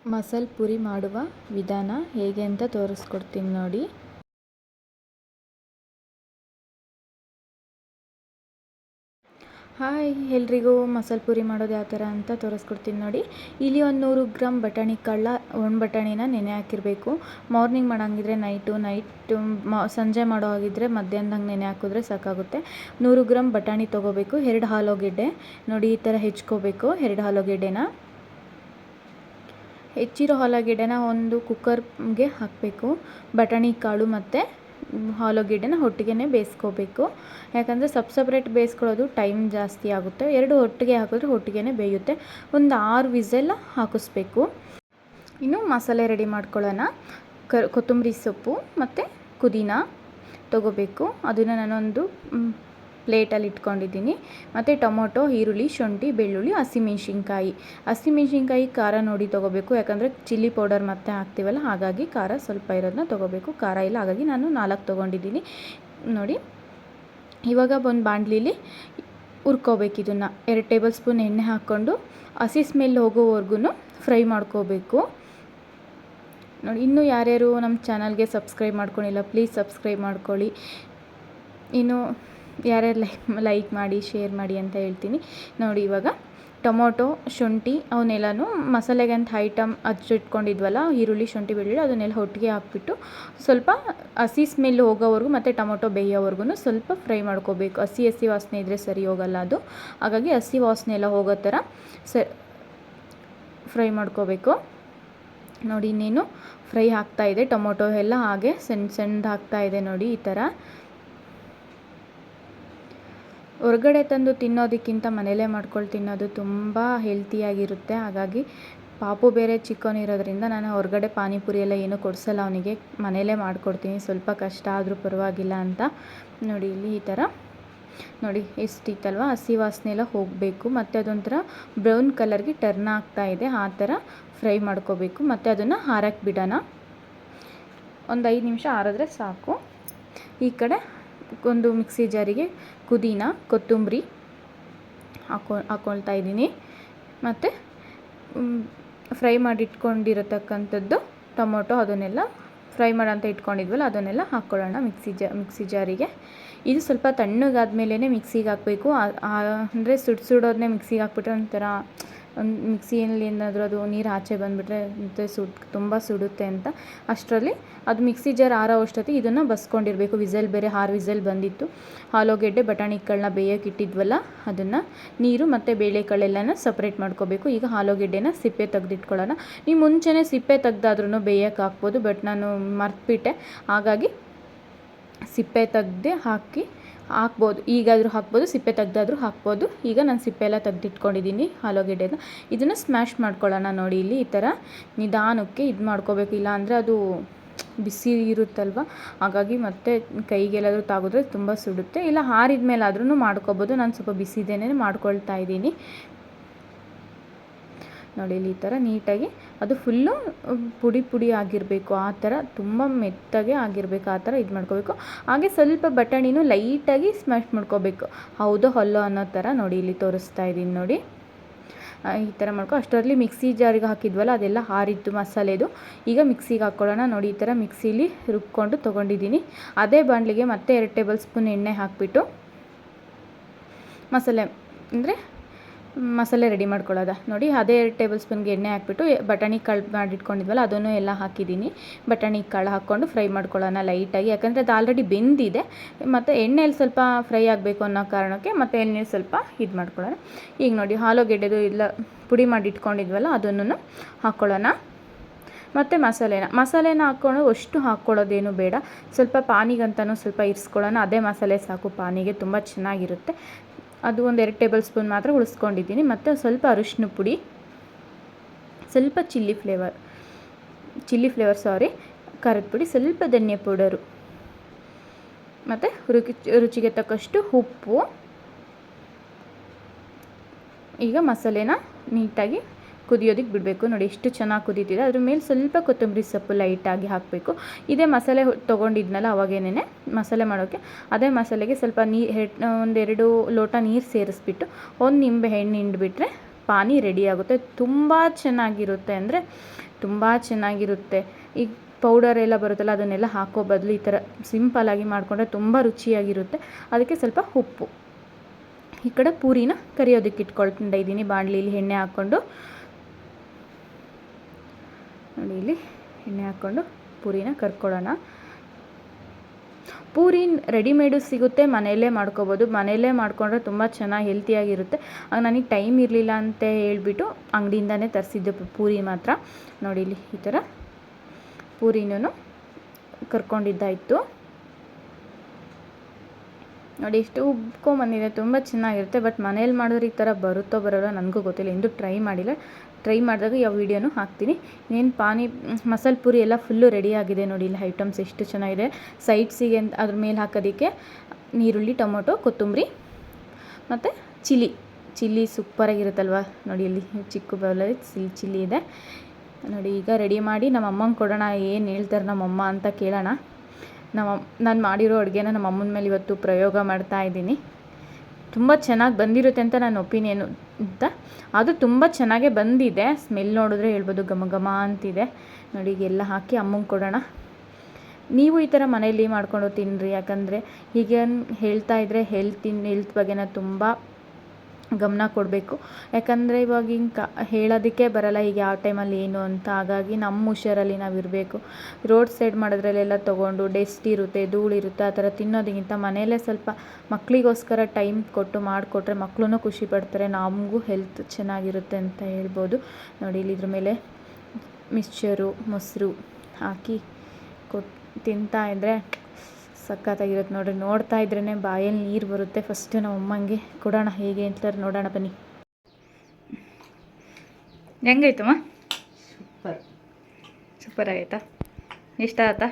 ಮಸಾಲೆ ಪುರಿ ಮಾಡುವ ವಿಧಾನ ಹೇಗೆ ಅಂತ ತೋರಿಸ್ಕೊಡ್ತೀನಿ ನೋಡಿ. ಹಾಯ್, ಎಲ್ರಿಗೂ ಮಸಾಲೆ ಪುರಿ ಮಾಡೋದು ಯಾವ ಥರ ಅಂತ ತೋರಿಸ್ಕೊಡ್ತೀನಿ ನೋಡಿ. ಇಲ್ಲಿ ಒಂದು 100 ಗ್ರಾಮ್ ಬಟಾಣಿ ಕಾಳನ್ನ, ಒಣ ಬಟಾಣಿನ ನೆನೆ ಹಾಕಿರಬೇಕು. ಮಾರ್ನಿಂಗ್ ಮಾಡೋಂಗಿದ್ರೆ ನೈಟು ಸಂಜೆ ಮಾಡೋ ಹಾಗಿದ್ರೆ ಮಧ್ಯಾಹ್ನದಂಗೆ ನೆನೆ ಹಾಕಿದ್ರೆ ಸಾಕಾಗುತ್ತೆ. 100 ಗ್ರಾಮ್ ಬಟಾಣಿ ತೊಗೋಬೇಕು. 2 ಆಲೂಗೆಡ್ಡೆ ನೋಡಿ ಈ ಥರ ಹೆಚ್ಕೋಬೇಕು. 2 ಆಲೂಗೆಡ್ಡೆನ ಹೆಚ್ಚಿರೋ ಆಲೂಗೆಡ್ಡೆನ ಒಂದು ಕುಕ್ಕರ್ಗೆ ಹಾಕಬೇಕು. ಬಟಾಣಿ ಕಾಳು ಮತ್ತು ಆಲೂಗೆಡ್ಡೆನ ಒಟ್ಟಿಗೆ ಬೇಯಿಸ್ಕೋಬೇಕು. ಯಾಕಂದರೆ ಸಪ್ರೇಟ್ ಬೇಯಿಸ್ಕೊಳ್ಳೋದು ಟೈಮ್ ಜಾಸ್ತಿ ಆಗುತ್ತೆ. 2 ಒಟ್ಟಿಗೆ ಹಾಕಿದ್ರೆ ಒಟ್ಟಿಗೆ ಬೇಯುತ್ತೆ. ಒಂದು 6 ವಿಸಲ್ ಹಾಕಿಸ್ಬೇಕು. ಇನ್ನು ಮಸಾಲೆ ರೆಡಿ ಮಾಡ್ಕೊಳ್ಳೋಣ. ಕೊತ್ತಂಬರಿ ಸೊಪ್ಪು ಮತ್ತು ಪುದೀನ ತೊಗೋಬೇಕು. ಅದನ್ನು ನಾನೊಂದು ಪ್ಲೇಟಲ್ಲಿ ಇಟ್ಕೊಂಡಿದ್ದೀನಿ. ಮತ್ತು ಟೊಮೊಟೊ, ಈರುಳ್ಳಿ, ಶುಂಠಿ, ಬೆಳ್ಳುಳ್ಳಿ, ಹಸಿಮೆಣ್ಸಿನ್ಕಾಯಿ ಖಾರ ನೋಡಿ ತೊಗೋಬೇಕು. ಯಾಕಂದರೆ ಚಿಲ್ಲಿ ಪೌಡರ್ ಮತ್ತೆ ಹಾಕ್ತೀವಲ್ಲ, ಹಾಗಾಗಿ ಖಾರ ಸ್ವಲ್ಪ ಇರೋದನ್ನ ತೊಗೋಬೇಕು. ಖಾರ ಇಲ್ಲ, ಹಾಗಾಗಿ ನಾನು 4 ತೊಗೊಂಡಿದ್ದೀನಿ ನೋಡಿ. ಇವಾಗ ಒಂದು ಬಾಣಲಿಲಿ ಹುರ್ಕೋಬೇಕು. ಇದನ್ನು 2 ಟೇಬಲ್ ಸ್ಪೂನ್ ಎಣ್ಣೆ ಹಾಕ್ಕೊಂಡು ಹಸಿ ಸ್ಮೆಲ್ ಹೋಗೋವರೆಗೂ ಫ್ರೈ ಮಾಡ್ಕೋಬೇಕು ನೋಡಿ. ಇನ್ನೂ ಯಾರ್ಯಾರು ನಮ್ಮ ಚಾನಲ್ಗೆ ಸಬ್ಸ್ಕ್ರೈಬ್ ಮಾಡ್ಕೊಂಡಿಲ್ಲ, ಪ್ಲೀಸ್ ಸಬ್ಸ್ಕ್ರೈಬ್ ಮಾಡ್ಕೊಳ್ಳಿ. ಇನ್ನು ಯಾರ್ಯಾರು ಲೈಕ್ ಮಾಡಿ, ಶೇರ್ ಮಾಡಿ ಅಂತ ಹೇಳ್ತೀನಿ ನೋಡಿ. ಇವಾಗ ಟೊಮೊಟೊ, ಶುಂಠಿ ಅವನ್ನೆಲ್ಲನೂ ಮಸಾಲೆಗೆ ಅಂತ ಐಟಮ್ ಹಚ್ಚಿಟ್ಕೊಂಡಿದ್ವಲ್ಲ, ಈರುಳ್ಳಿ, ಶುಂಠಿ, ಬೆಳ್ಳುಳ್ಳಿ ಅದನ್ನೆಲ್ಲ ಒಟ್ಟಿಗೆ ಹಾಕ್ಬಿಟ್ಟು ಸ್ವಲ್ಪ ಹಸಿ ಸ್ಮೆಲ್ ಹೋಗೋವರೆಗೂ ಮತ್ತು ಟೊಮೊಟೊ ಬೇಯೋವರೆಗೂ ಸ್ವಲ್ಪ ಫ್ರೈ ಮಾಡ್ಕೋಬೇಕು. ಹಸಿ ವಾಸನೆ ಇದ್ದರೆ ಸರಿ ಹೋಗಲ್ಲ ಅದು, ಹಾಗಾಗಿ ಹಸಿ ವಾಸನೆ ಎಲ್ಲ ಹೋಗೋ ಥರ ಫ್ರೈ ಮಾಡ್ಕೋಬೇಕು ನೋಡಿ. ಇನ್ನೇನು ಫ್ರೈ ಆಗ್ತಾಯಿದೆ. ಟೊಮೊಟೊ ಎಲ್ಲ ಹಾಗೆ ಸಣ್ಣದು ಆಗ್ತಾಯಿದೆ ನೋಡಿ. ಈ ಥರ ಹೊರಗಡೆ ತಂದು ತಿನ್ನೋದಕ್ಕಿಂತ ಮನೇಲೇ ಮಾಡ್ಕೊಂಡು ತಿನ್ನೋದು ತುಂಬ ಹೆಲ್ತಿಯಾಗಿರುತ್ತೆ. ಹಾಗಾಗಿ ಪಾಪು ಬೇರೆ ಚಿಕ್ಕವನಿರೋದ್ರಿಂದ ನಾನು ಹೊರಗಡೆ ಪಾನಿಪುರಿ ಎಲ್ಲ ಏನೂ ಕೊಡಿಸಲ್ಲ ಅವನಿಗೆ, ಮನೇಲೇ ಮಾಡಿಕೊಡ್ತೀನಿ. ಸ್ವಲ್ಪ ಕಷ್ಟ ಆದರೂ ಪರವಾಗಿಲ್ಲ ಅಂತ ನೋಡಿ. ಇಲ್ಲಿ ಈ ಥರ ನೋಡಿ ಎಷ್ಟಿತ್ತಲ್ವ, ಹಸಿ ವಾಸನೆ ಎಲ್ಲ ಹೋಗಬೇಕು. ಮತ್ತು ಅದೊಂಥರ ಬ್ರೌನ್ ಕಲರ್ಗೆ ಟರ್ನ್ ಆಗ್ತಾಯಿದೆ, ಆ ಥರ ಫ್ರೈ ಮಾಡ್ಕೋಬೇಕು. ಮತ್ತು ಅದನ್ನು ಆರಕ್ಕೆ ಬಿಡೋಣ. ಒಂದು 5 ನಿಮಿಷ ಆರಿದ್ರೆ ಸಾಕು. ಈ ಕಡೆ ಒಂದು ಮಿಕ್ಸಿ ಜಾರಿಗೆ ಪುದೀನ, ಕೊತ್ತಂಬರಿ ಹಾಕ್ಕೊಳ್ತಾ ಇದ್ದೀನಿ. ಮತ್ತು ಫ್ರೈ ಮಾಡಿ ಇಟ್ಕೊಂಡಿರತಕ್ಕಂಥದ್ದು ಟೊಮೊಟೊ, ಅದನ್ನೆಲ್ಲ ಫ್ರೈ ಮಾಡೋಂತ ಇಟ್ಕೊಂಡಿದ್ವಲ್ಲ ಅದನ್ನೆಲ್ಲ ಹಾಕ್ಕೊಳ್ಳೋಣ ಮಿಕ್ಸಿ ಜಾರಿಗೆ. ಇದು ಸ್ವಲ್ಪ ತಣ್ಣಗಾದ್ಮೇಲೆ ಮಿಕ್ಸಿಗೆ ಹಾಕಬೇಕು. ಅಂದರೆ ಸುಡೋದನ್ನೇ ಮಿಕ್ಸಿಗೆ ಹಾಕ್ಬಿಟ್ರೆ ಒಂಥರ ಮಿಕ್ಸಿಯಲ್ಲಿ ಏನಾದರೂ ಅದು ನೀರು ಆಚೆ ಬಂದುಬಿಟ್ರೆ ಮತ್ತು ತುಂಬ ಸುಡುತ್ತೆ ಅಂತ ಅಷ್ಟರಲ್ಲಿ ಅದು ಮಿಕ್ಸಿ ಜಾರ್ ಆರೋ ಅಷ್ಟೊತ್ತಿಗೆ ಇದನ್ನು ಬಸ್ಕೊಂಡಿರಬೇಕು. ವಿಸಲ್ ಬೇರೆ 6 ವಿಸಲ್ ಬಂದಿತ್ತು. ಆಲೂಗೆಡ್ಡೆ, ಬಟಾಣಿ ಕಾಳನ್ನ ಬೇಯೋಕೆ ಇಟ್ಟಿದ್ವಲ್ಲ ಅದನ್ನು, ನೀರು ಮತ್ತು ಬೇಳೆಕಾಳೆಲ್ಲನ ಸಪ್ರೇಟ್ ಮಾಡ್ಕೋಬೇಕು. ಈಗ ಆಲೂಗೆಡ್ಡೆನ ಸಿಪ್ಪೆ ತೆಗೆದಿಟ್ಕೊಳ್ಳೋಣ. ನೀವು ಮುಂಚೆನೇ ಸಿಪ್ಪೆ ತೆಗ್ದಾದ್ರೂ ಬೇಯೋಕೆ ಹಾಕ್ಬೋದು, ಬಟ್ ನಾನು ಮರ್ತ್ಬಿಟ್ಟೆ, ಹಾಗಾಗಿ ಸಿಪ್ಪೆ ತೆಗ್ದು ಹಾಕ್ಬೋದು. ಈಗಾದರೂ ಹಾಕ್ಬೋದು, ಸಿಪ್ಪೆ ತೆಗ್ದಾದರೂ ಹಾಕ್ಬೋದು. ಈಗ ನಾನು ಸಿಪ್ಪೆ ಎಲ್ಲ ತೆಗ್ದಿಟ್ಕೊಂಡಿದ್ದೀನಿ ಆಲೂಗೆಡ್ಡೆನ. ಇದನ್ನು ಸ್ಮ್ಯಾಶ್ ಮಾಡ್ಕೊಳ್ಳೋಣ ನೋಡಿ. ಇಲ್ಲಿ ಈ ಥರ ನಿಧಾನಕ್ಕೆ ಇದು ಮಾಡ್ಕೋಬೇಕು, ಇಲ್ಲ ಅಂದರೆ ಅದು ಬಿಸಿ ಇರುತ್ತಲ್ವ, ಹಾಗಾಗಿ ಮತ್ತೆ ಕೈಗೆಲ್ಲಾದರೂ ತಾಗಿದ್ರೆ ತುಂಬ ಸುಡುತ್ತೆ. ಇಲ್ಲ ಆರಿದ ಮೇಲಾದ್ರೂ ಮಾಡ್ಕೋಬೋದು. ನಾನು ಸ್ವಲ್ಪ ಬಿಸಿದೇನೆ ಮಾಡ್ಕೊಳ್ತಾ ಇದ್ದೀನಿ ನೋಡಿ. ಇಲ್ಲಿ ಈ ಥರ ನೀಟಾಗಿ ಅದು ಫುಲ್ಲು ಪುಡಿ ಆಗಿರಬೇಕು, ಆ ಥರ ತುಂಬ ಮೆತ್ತಗೆ ಆಗಿರಬೇಕು, ಆ ಥರ ಇದು ಮಾಡ್ಕೋಬೇಕು. ಹಾಗೆ ಸ್ವಲ್ಪ ಬಟಾಣಿನೂ ಲೈಟಾಗಿ ಸ್ಮ್ಯಾಶ್ ಮಾಡ್ಕೋಬೇಕು, ಹೌದೋ ಅಲ್ಲೋ ಅನ್ನೋ ಥರ ನೋಡಿ. ಇಲ್ಲಿ ತೋರಿಸ್ತಾ ಇದ್ದೀನಿ ನೋಡಿ, ಈ ಥರ ಅಷ್ಟರಲ್ಲಿ ಮಿಕ್ಸಿ ಜಾರಿಗೆ ಹಾಕಿದ್ವಲ್ಲ ಅದೆಲ್ಲ ಹಾರಿತ್ತು ಮಸಾಲೆದು. ಈಗ ಮಿಕ್ಸಿಗೆ ಹಾಕ್ಕೊಳ್ಳೋಣ ನೋಡಿ. ಈ ಥರ ಮಿಕ್ಸಿಲಿ ರುಬ್ಕೊಂಡು ತೊಗೊಂಡಿದ್ದೀನಿ. ಅದೇ ಬಾಣಲಿಗೆ ಮತ್ತೆ 2 ಟೇಬಲ್ ಸ್ಪೂನ್ ಎಣ್ಣೆ ಹಾಕಿಬಿಟ್ಟು ಮಸಾಲೆ ರೆಡಿ ಮಾಡ್ಕೊಳ್ಳೋದ ನೋಡಿ. ಅದೇ 2 ಟೇಬಲ್ ಸ್ಪೂನ್ಗೆ ಎಣ್ಣೆ ಹಾಕ್ಬಿಟ್ಟು ಬಟಾಣಿ ಕಾಳು ಮಾಡಿಟ್ಕೊಂಡಿದ್ವಲ್ಲ ಅದನ್ನು ಎಲ್ಲ ಹಾಕಿದ್ದೀನಿ. ಬಟಾಣಿ ಕಾಳು ಹಾಕ್ಕೊಂಡು ಫ್ರೈ ಮಾಡ್ಕೊಳ್ಳೋಣ ಲೈಟಾಗಿ, ಯಾಕಂದರೆ ಅದು ಆಲ್ರೆಡಿ ಬೆಂದಿದೆ. ಮತ್ತು ಎಣ್ಣೆಯಲ್ಲಿ ಸ್ವಲ್ಪ ಫ್ರೈ ಆಗಬೇಕು ಅನ್ನೋ ಕಾರಣಕ್ಕೆ ಮತ್ತು ಎಣ್ಣೆ ಸ್ವಲ್ಪ ಇದು ಮಾಡ್ಕೊಳ್ಳೋಣ. ಈಗ ನೋಡಿ ಆಲೂಗೆಡ್ಡೆದು ಎಲ್ಲ ಪುಡಿ ಮಾಡಿ ಇಟ್ಕೊಂಡಿದ್ವಲ್ಲ ಅದನ್ನು ಹಾಕ್ಕೊಳ್ಳೋಣ. ಮತ್ತು ಮಸಾಲೆನ ಹಾಕ್ಕೊಂಡು ಅಷ್ಟು ಹಾಕ್ಕೊಳ್ಳೋದೇನು ಬೇಡ, ಸ್ವಲ್ಪ ಪಾನಿಗಂತನೂ ಸ್ವಲ್ಪ ಇರಿಸ್ಕೊಳ್ಳೋಣ. ಅದೇ ಮಸಾಲೆ ಸಾಕು ಪಾನಿಗೆ, ತುಂಬ ಚೆನ್ನಾಗಿರುತ್ತೆ. ಅದು ಒಂದು 2 ಟೇಬಲ್ ಸ್ಪೂನ್ ಮಾತ್ರ ಉಳಿಸ್ಕೊಂಡಿದ್ದೀನಿ. ಮತ್ತು ಸ್ವಲ್ಪ ಅರಿಶಿನ ಪುಡಿ, ಸ್ವಲ್ಪ ಚಿಲ್ಲಿ ಫ್ಲೇವರ್ ಖಾರದ ಪುಡಿ, ಸ್ವಲ್ಪ ಧನಿಯಾ ಪೌಡರು, ಮತ್ತು ರುಚಿಗೆ ತಕ್ಕಷ್ಟು ಉಪ್ಪು. ಈಗ ಮಸಾಲೆನ ನೀಟಾಗಿ ಕುದಿಯೋದಕ್ಕೆ ಬಿಡಬೇಕು ನೋಡಿ. ಎಷ್ಟು ಚೆನ್ನಾಗಿ ಕುದೀತಿದೆ. ಅದ್ರ ಮೇಲೆ ಸ್ವಲ್ಪ ಕೊತ್ತಂಬರಿ ಸೊಪ್ಪು ಲೈಟಾಗಿ ಹಾಕಬೇಕು. ಇದೇ ಮಸಾಲೆ ತೊಗೊಂಡಿದ್ನಲ್ಲ ಅವಾಗೇನೆ ಮಸಾಲೆ ಮಾಡೋಕ್ಕೆ, ಅದೇ ಮಸಾಲೆಗೆ ಸ್ವಲ್ಪ ಒಂದು 2 ಲೋಟ ನೀರು ಸೇರಿಸ್ಬಿಟ್ಟು ಒಂದು ನಿಂಬೆ ಹಣ್ಣು ಹಿಂಡ್ಬಿಟ್ರೆ ಪಾನಿ ರೆಡಿ ಆಗುತ್ತೆ. ತುಂಬ ಚೆನ್ನಾಗಿರುತ್ತೆ, ಅಂದರೆ ತುಂಬ ಚೆನ್ನಾಗಿರುತ್ತೆ. ಈಗ ಪೌಡರ್ ಎಲ್ಲ ಬರುತ್ತಲ್ಲ ಅದನ್ನೆಲ್ಲ ಹಾಕೋ ಬದಲು ಈ ಥರ ಸಿಂಪಲ್ಲಾಗಿ ಮಾಡಿಕೊಂಡ್ರೆ ತುಂಬ ರುಚಿಯಾಗಿರುತ್ತೆ. ಅದಕ್ಕೆ ಸ್ವಲ್ಪ ಉಪ್ಪು. ಈ ಕಡೆ ಪೂರಿನ ಕರಿಯೋದಕ್ಕೆ ಇಟ್ಕೊಳ್ತಾ ಇದ್ದೀನಿ. ಬಾಣಲಿಲಿ ಎಣ್ಣೆ ಹಾಕ್ಕೊಂಡು ನೋಡಿ, ಇಲ್ಲಿ ಎಣ್ಣೆ ಹಾಕ್ಕೊಂಡು ಪೂರಿನ ಕರ್ಕೊಳ್ಳೋಣ. ಪೂರಿ ರೆಡಿಮೇಡು ಸಿಗುತ್ತೆ, ಮನೆಯಲ್ಲೇ ಮಾಡ್ಕೊಬೋದು. ಮನೆಯಲ್ಲೇ ಮಾಡಿಕೊಂಡ್ರೆ ತುಂಬ ಚೆನ್ನಾಗಿ ಹೆಲ್ತಿಯಾಗಿರುತ್ತೆ. ಆಗ ನನಗೆ ಟೈಮ್ ಇರಲಿಲ್ಲ ಅಂತ ಹೇಳ್ಬಿಟ್ಟು ಅಂಗಡಿಯಿಂದನೇ ತರಿಸಿದ್ದೆ ಪೂರಿ ಮಾತ್ರ. ನೋಡಿ, ಇಲ್ಲಿ ಈ ಥರ ಪೂರಿನೂ ಕರ್ಕೊಂಡಿದ್ದಾಯಿತು. ನೋಡಿ ಎಷ್ಟು ಉಬ್ಕೊಂಬಂದಿದೆ, ತುಂಬ ಚೆನ್ನಾಗಿರುತ್ತೆ. ಬಟ್ ಮನೇಲಿ ಮಾಡಿದ್ರೆ ಈ ಥರ ಬರುತ್ತೋ ಬರೋಲ್ಲ ನನಗೂ ಗೊತ್ತಿಲ್ಲ, ಎಂದೂ ಟ್ರೈ ಮಾಡಿಲ್ಲ. ಟ್ರೈ ಮಾಡಿದಾಗ ಯಾವ ವೀಡಿಯೋನೂ ಹಾಕ್ತೀನಿ. ಇನ್ನೇನು ಮಸಾಲೆ ಪೂರಿ ಎಲ್ಲ ಫುಲ್ಲು ರೆಡಿಯಾಗಿದೆ. ನೋಡಿ ಇಲ್ಲಿ ಐಟಮ್ಸ್ ಎಷ್ಟು ಚೆನ್ನಾಗಿದೆ. ಸೈಡ್ಸಿಗೆ ಅಂತ ಅದ್ರ ಮೇಲೆ ಹಾಕೋದಕ್ಕೆ ಈರುಳ್ಳಿ, ಟೊಮೊಟೊ, ಕೊತ್ತಂಬರಿ ಮತ್ತು ಚಿಲ್ಲಿ ಸೂಪರಾಗಿರುತ್ತಲ್ವ. ನೋಡಿ ಇಲ್ಲಿ ಚಿಕ್ಕ ಬೌಲಲ್ಲಿ ಚಿಲ್ಲಿ ಇದೆ. ನೋಡಿ ಈಗ ರೆಡಿ ಮಾಡಿ ನಮ್ಮ ಅಮ್ಮಂಗೆ ಕೊಡೋಣ. ಏನು ಹೇಳ್ತಾರೆ ನಮ್ಮಮ್ಮ ಅಂತ ಕೇಳೋಣ. ನಾನು ಮಾಡಿರೋ ಅಡುಗೆನ ನಮ್ಮ ಅಮ್ಮನ ಮೇಲೆ ಇವತ್ತು ಪ್ರಯೋಗ ಮಾಡ್ತಾ ಇದ್ದೀನಿ. ತುಂಬ ಚೆನ್ನಾಗಿ ಬಂದಿರುತ್ತೆ ಅಂತ ನನ್ನ ಒಪಿನಿಯನು ಅಂತ. ಅದು ತುಂಬ ಚೆನ್ನಾಗೇ ಬಂದಿದೆ. ಸ್ಮೆಲ್ ನೋಡಿದ್ರೆ ಹೇಳ್ಬೋದು ಘಮ ಘಮ ಅಂತಿದೆ. ನೋಡಿ ಈಗೆಲ್ಲ ಹಾಕಿ ಅಮ್ಮಂಗೆ ಕೊಡೋಣ. ನೀವು ಈ ಥರ ಮನೆಯಲ್ಲಿ ಮಾಡ್ಕೊಂಡು ತಿನ್ನಿರಿ. ಯಾಕಂದರೆ ಹೀಗೆ ಹೇಳ್ತಾ ಇದ್ದರೆ ಹೆಲ್ತ್ ಬಗ್ಗೆನ ತುಂಬ ಗಮನ ಕೊಡಬೇಕು. ಯಾಕಂದರೆ ಇವಾಗಿನ ಹೇಳೋದಕ್ಕೆ ಬರಲ್ಲ ಈಗ ಯಾವ ಟೈಮಲ್ಲಿ ಏನು ಅಂತ. ಹಾಗಾಗಿ ನಮ್ಮ ಹುಷಾರಲ್ಲಿ ನಾವು ಇರಬೇಕು. ರೋಡ್ ಸೈಡ್ ಮಾಡೋದ್ರಲ್ಲೆಲ್ಲ ತೊಗೊಂಡು ಡಸ್ಟ್ ಇರುತ್ತೆ, ಧೂಳಿರುತ್ತೆ, ಆ ಥರ ತಿನ್ನೋದಕ್ಕಿಂತ ಮನೆಯಲ್ಲೇ ಸ್ವಲ್ಪ ಮಕ್ಕಳಿಗೋಸ್ಕರ ಟೈಮ್ ಕೊಟ್ಟು ಮಾಡಿಕೊಟ್ರೆ ಮಕ್ಕಳೂ ಖುಷಿ ಪಡ್ತಾರೆ, ನಮಗೂ ಹೆಲ್ತ್ ಚೆನ್ನಾಗಿರುತ್ತೆ ಅಂತ ಹೇಳ್ಬೋದು. ನೋಡಿ ಇಲ್ಲಿ ಇದ್ರ ಮೇಲೆ ಮಿಕ್ಸ್ಚರು, ಮೊಸರು ಹಾಕಿ ತಿಂತಾ ಇದ್ದರೆ ಸಖತ್ತಾಗಿರುತ್ತೆ. ನೋಡ್ತಾ ಇದ್ರೇ ಬಾಯಲ್ಲಿ ನೀರು ಬರುತ್ತೆ. ಫಸ್ಟು ನಮ್ಮ ಅಮ್ಮಂಗೆ ಕೊಡೋಣ, ಹೇಗೆ ಅಂತಾರೆ ನೋಡೋಣ ಬನ್ನಿ. ಹೆಂಗೈತಮ್ಮ? ಸೂಪರ್ ಆಯ್ತಾ? ಇಷ್ಟ ಆಯ್ತಾ?